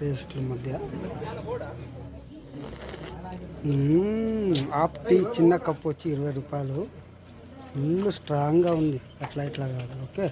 టేస్ట్ల మధ్య half tea చిన్న cup వచ్చి 20 రూపాయలు. ఫుల్ స్ట్రాంగ్గా ఉంది, అట్లా ఇట్లా కాదు. Okay,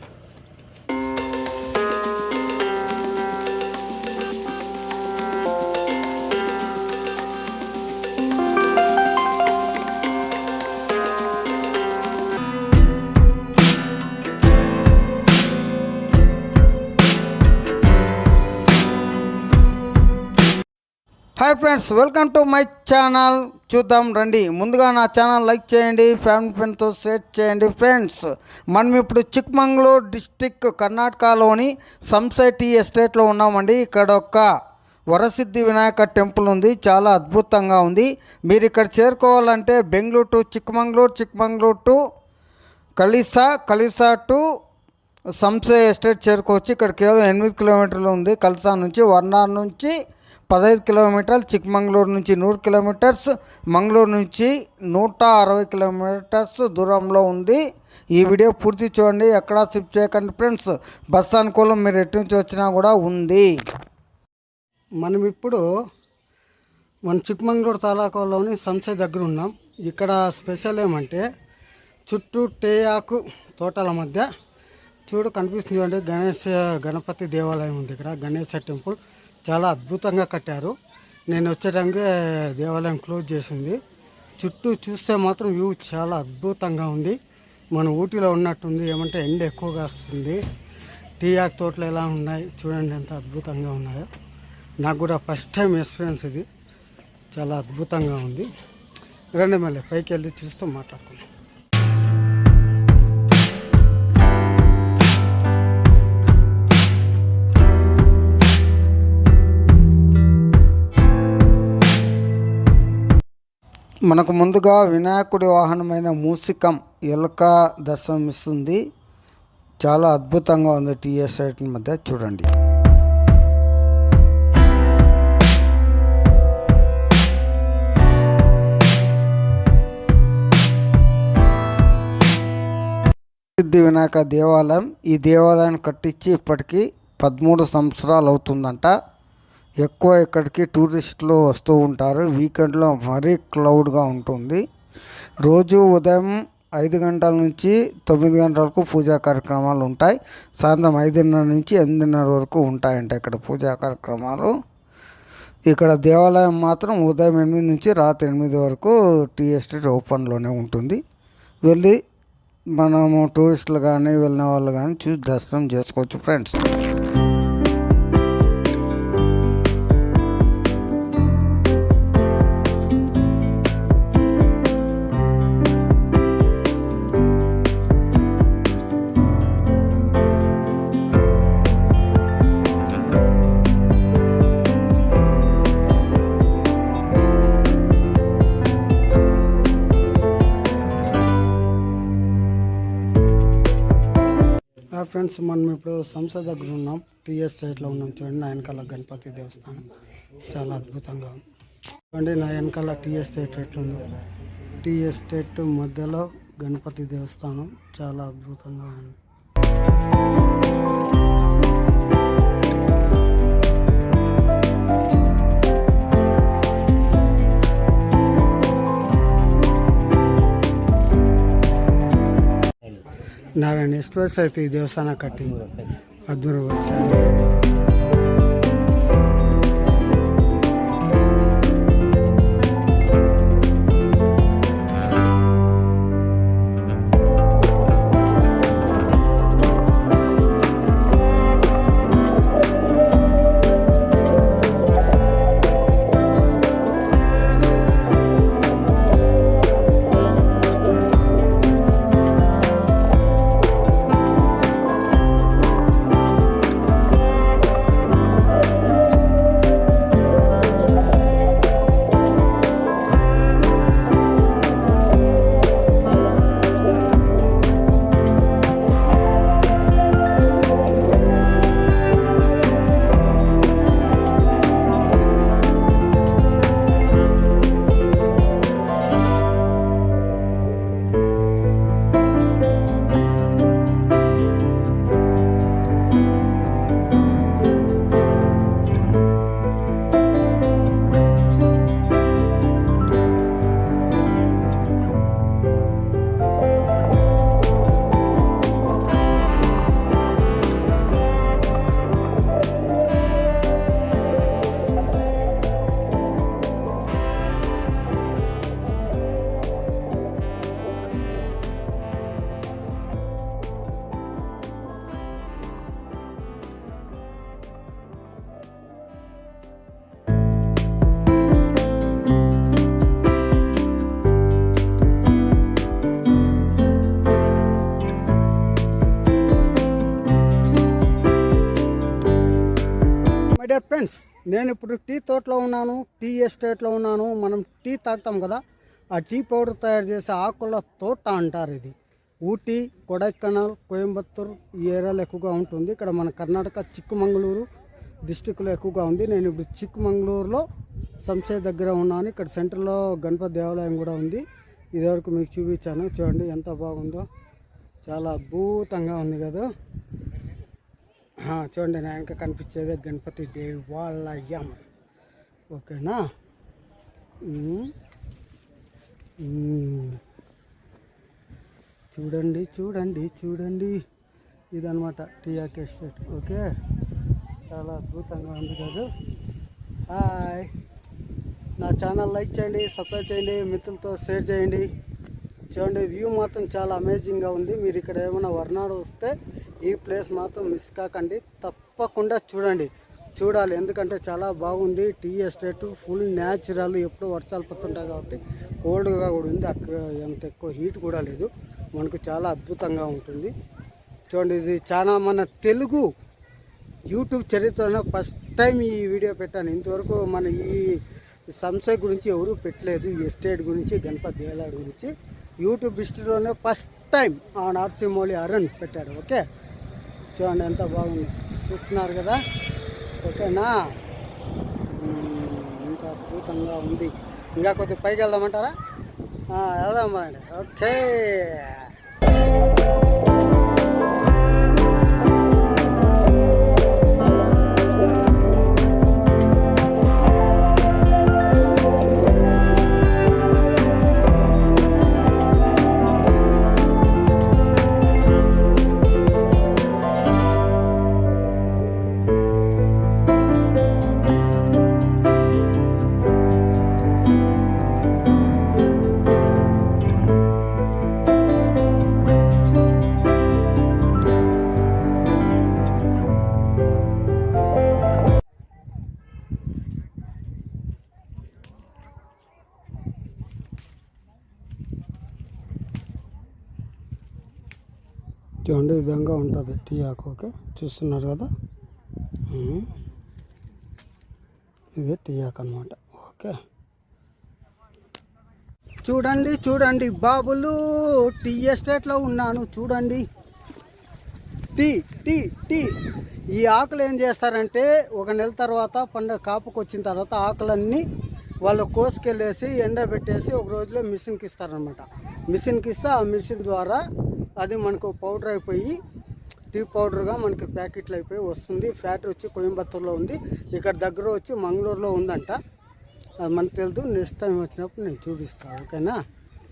hi friends, welcome to my channel. చూద్దాం రండి. ముందుగా నా ఛానల్ లైక్ చేయండి, ఫ్యామిలీ ఫ్రెండ్తో షేర్ చేయండి. ఫ్రెండ్స్, మనం ఇప్పుడు చిక్మంగళూరు డిస్టిక్ కర్ణాటకలోని సంసే టీ ఎస్టేట్లో ఉన్నామండి. ఇక్కడ ఒక వరసిద్ధి వినాయక టెంపుల్ ఉంది, చాలా అద్భుతంగా ఉంది. మీరు ఇక్కడ చేరుకోవాలంటే Bengaluru to Chikmagalur, Chikmagalur to Kalasa to Samse estate చేరుకోవచ్చు. ఇక్కడ కేవలం 8 కిలోమీటర్లు ఉంది. కలిసా నుంచి వర్నార్ నుంచి 15 కిలోమీటర్లు, చిక్మంగళూరు నుంచి 100 కిలోమీటర్స్, మంగళూరు నుంచి 160 కిలోమీటర్స్ దూరంలో ఉంది. ఈ వీడియో పూర్తి చూడండి, ఎక్కడా స్కిప్ చేయకండి ఫ్రెండ్స్. బస్ అనుకూలం, మీరు ఎటు నుంచి వచ్చినా కూడా ఉంది. మనం ఇప్పుడు మన చిక్మంగళూరు తాలూకాలోని సంసే దగ్గర ఉన్నాం. ఇక్కడ స్పెషల్ ఏమంటే చుట్టూ టేయాకు తోటల మధ్య చూడు కనిపిస్తుంది చూడండి, గణపతి దేవాలయం ఉంది. ఇక్కడ గణేశ టెంపుల్ చాలా అద్భుతంగా కట్టారు. నేను వచ్చేటంగే దేవాలయం క్లోజ్ చేసింది. చుట్టూ చూస్తే మాత్రం వ్యూ చాలా అద్భుతంగా ఉంది. మన ఊటీలో ఉన్నట్టుంది. ఏమంటే ఎండ ఎక్కువగా వస్తుంది. టీ ఆకు తోటలు ఎలా ఉన్నాయి చూడండి, ఎంత అద్భుతంగా ఉన్నాయో. నాకు కూడా ఫస్ట్ టైం ఎక్స్పీరియన్స్ ఇది, చాలా అద్భుతంగా ఉంది. రండి మళ్ళీ పైకి వెళ్ళి చూస్తూ మాట్లాడుకున్నాం. మనకు ముందుగా వినాయకుడి వాహనమైన మూసికం ఎలుక దర్శనమిస్తుంది. చాలా అద్భుతంగా ఉంది. టీ ఎస్టేట్ మధ్య చూడండి. సిద్ధి వినాయక దేవాలయం. ఈ దేవాలయాన్ని కట్టించి ఇప్పటికీ 13 సంవత్సరాలు అవుతుందంట. ఎక్కువ ఇక్కడికి టూరిస్టులు వస్తూ ఉంటారు. వీకెండ్లో మరీ క్లౌడ్గా ఉంటుంది. రోజు ఉదయం 5 గంటల నుంచి 9 గంటల వరకు పూజా కార్యక్రమాలు ఉంటాయి. సాయంత్రం 5:30 నుంచి 8:30 వరకు ఉంటాయంట ఇక్కడ పూజా కార్యక్రమాలు. ఇక్కడ దేవాలయం మాత్రం ఉదయం 8 నుంచి రాత్రి 8 వరకు టీ ఎస్టేట్ ఓపెన్లోనే ఉంటుంది. వెళ్ళి మనము టూరిస్టులు కానీ వెళ్ళిన వాళ్ళు కానీ చూసి దర్శనం చేసుకోవచ్చు ఫ్రెండ్స్. ఫ్రెండ్స్, మనం ఇప్పుడు సంసే దగ్గర ఉన్నాం. టీ ఎస్టేట్లో ఉన్నాం. చూడండి, నా వెనకాల గణపతి దేవస్థానం చాలా అద్భుతంగా ఉంది. చూడండి, నా వెనకాల టీ ఎస్టేట్ ఎట్లుందో. టీ ఎస్టేట్ మధ్యలో గణపతి దేవస్థానం చాలా అద్భుతంగా ఉంది. ನಾನು ಎಷ್ಟು ವರ್ಷ ಆಯ್ತು ಈ ದೇವಸ್ಥಾನ ಕಟ್ಟಿ? 13 ವರ್ಷ. డియర్ ఫ్రెండ్స్, నేను ఇప్పుడు టీ తోటలో ఉన్నాను, టీ ఎస్టేట్లో ఉన్నాను. మనం టీ తాగుతాం కదా, ఆ టీ పౌడర్ తయారు చేసే ఆకుల తోట అంటారు ఇది. ఊటీ, కొడైకెనాల్, కోయంబత్తూర్ ఈ ఏరియాలో ఎక్కువగా ఉంటుంది. ఇక్కడ మన కర్ణాటక చిక్కమంగళూరు డిస్టిక్లో ఎక్కువగా ఉంది. నేను ఇప్పుడు చిక్కమంగళూరులో సంసే దగ్గర ఉన్నాను. ఇక్కడ సెంటర్లో గణపతి దేవాలయం కూడా ఉంది. ఇదివరకు మీకు చూపించాను, చూడండి ఎంత బాగుందో, చాలా అద్భుతంగా ఉంది కదా. చూడండి నా వెనక కనిపించేదే గణపతి దేవాలయం. ఓకేనా. చూడండి చూడండి చూడండి, ఇదనమాట టీఆర్కే ఎస్టేట్. ఓకే, చాలా అద్భుతంగా ఉంది కదా. హాయ్, నా ఛానల్ లైక్ చేయండి, సబ్స్క్రైబ్ చేయండి, మిత్రులతో షేర్ చేయండి. చూడండి వ్యూ మాత్రం చాలా అమేజింగ్గా ఉంది. మీరు ఇక్కడ ఏమైనా వర్నాడు వస్తే ఈ ప్లేస్ మాత్రం మిస్ కాకండి, తప్పకుండా చూడాలి. ఎందుకంటే చాలా బాగుంది. Tea estate full natural. ఎప్పుడు వర్షాలు పడుతుంటాయి కాబట్టి కోల్డ్గా కూడా ఉంది. అక్కడ ఎంత ఎక్కువ హీట్ కూడా లేదు. మనకు చాలా అద్భుతంగా ఉంటుంది. చూడండి, ఇది చాలా మన తెలుగు యూట్యూబ్ చరిత్రలో ఫస్ట్ టైం ఈ వీడియో పెట్టాను. ఇంతవరకు మన ఈ సంసే గురించి ఎవరు పెట్టలేదు. ఈ ఎస్టేట్ గురించి, గణపతి దేవాలయం గురించి యూట్యూబ్ హిస్టరీలోనే ఫస్ట్ టైం ఆ నరసింహోళి అరుణ్ పెట్టాడు. ఓకే, చూడండి ఎంత బాగుంది, చూస్తున్నారు కదా. ఓకేనా, ఇంత అద్భుతంగా ఉంది. ఇంకా కొద్దిగా పైకి వెళ్దామంటారా? వెళ్దామా అండి. ఓకే, చూడండి ఈ విధంగా ఉంటుంది టీ ఆకు. ఓకే, చూస్తున్నారు కదా, ఇదే టీ ఆకు అనమాట. ఓకే, చూడండి బాబులు, టీ ఎస్టేట్లో ఉన్నాను. చూడండి, టీ టీ టీ ఈ ఆకులు ఏం చేస్తారంటే, ఒక నెల తర్వాత పండుగ కాపుకి వచ్చిన తర్వాత ఆకులన్నీ వాళ్ళు కోసుకెళ్ళేసి ఎండబెట్టేసి ఒక రోజులో మిషన్కి ఇస్తారనమాట. మిషన్కి ఇస్తే ఆ మిషన్ ద్వారా అది మనకు పౌడర్ అయిపోయి టీ పౌడర్గా మనకి ప్యాకెట్లు అయిపోయి వస్తుంది. ఫ్యాక్టరీ వచ్చి కోయంబత్తూర్లో ఉంది, ఇక్కడ దగ్గర వచ్చి మంగళూరులో ఉందంట. అది మనకు తెలుసు, నెక్స్ట్ టైం వచ్చినప్పుడు నేను చూపిస్తాను. ఓకేనా.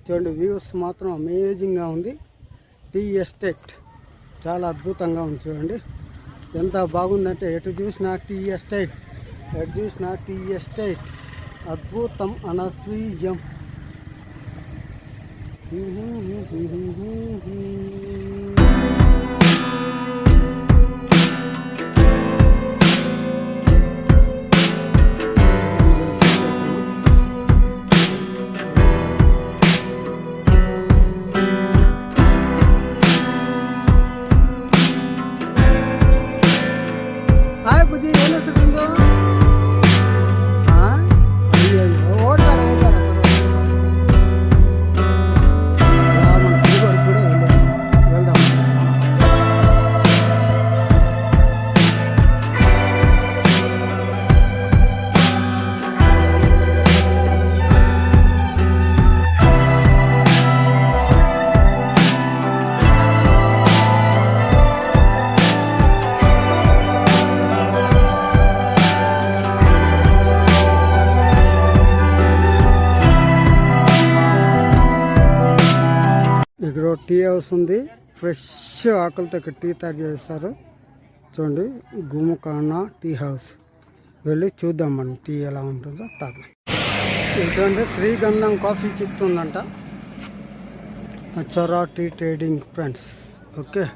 చూడండి వ్యూస్ మాత్రం అమేజింగ్గా ఉంది. టీ ఎస్టేట్ చాలా అద్భుతంగా ఉంది. చూడండి ఎంత బాగుందంటే, ఎటు చూసినా టీ ఎస్టేట్, అద్భుతం అనసూయం. హాయ్ బుజ్జి, ఏం వస్తుందో ఇక్కడ టీ హౌస్ ఉంది. ఫ్రెష్ ఆకులతో ఇక్కడ టీ తయారు చేస్తారు. చూడండి, గుమ్మకాన టీ హౌస్. వెళ్ళి చూద్దాం మనం టీ ఎలా ఉంటుందో తాగం. చూడండి, శ్రీగంధం కాఫీ చెప్తుందంట. చొరా టీ ట్రేడింగ్ ఫ్రెండ్స్. ఓకే,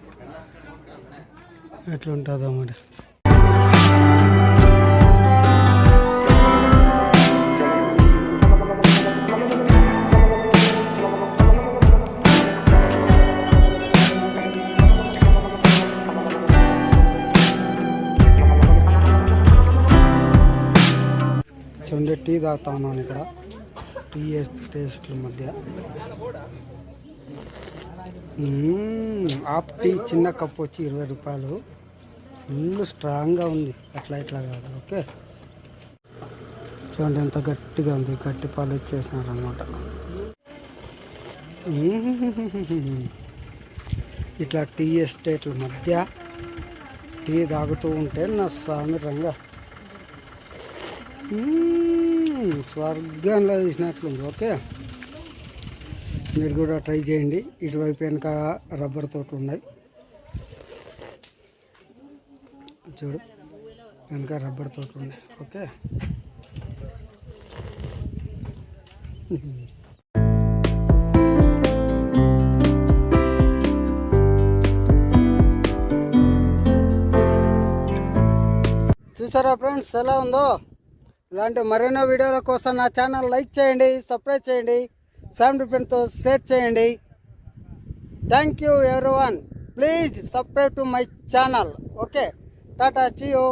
ఎట్లుంటుందో మరి. చూడండి టీ తాగుతా ఉన్నాను ఇక్కడ. టీ టేస్ట్ల మధ్య హాఫ్ టీ చిన్న కప్పు వచ్చి 20 రూపాయలు. ఫుల్ స్ట్రాంగ్గా ఉంది, అట్లా ఇట్లా కాదు. ఓకే, చూడండి ఎంత గట్టిగా ఉంది. గట్టి పాలు ఇచ్చేసినారు అనమాట. ఇట్లా టీ ఎస్టేట్ల మధ్య టీ తాగుతూ ఉంటే నా స్వామి రంగా స్వర్గంలో చూసినట్లుంది. ఓకే, మీరు కూడా ట్రై చేయండి. ఇటువైపు వెనక రబ్బర్ తోటలు ఉన్నాయి చూడు, వెనక రబ్బర్ తోటలు ఉన్నాయి. ఓకే, చూసారా ఫ్రెండ్స్ ఎలా ఉందో? ఇలాంటి మరెన్నో వీడియోల కోసం నా ఛానల్ లైక్ చేయండి, సబ్స్క్రైబ్ చేయండి, ఫ్యామిలీ ఫ్రెండ్తో షేర్ చేయండి. Thank you everyone. Please subscribe to my channel. Okay, Tata, చీ యూ.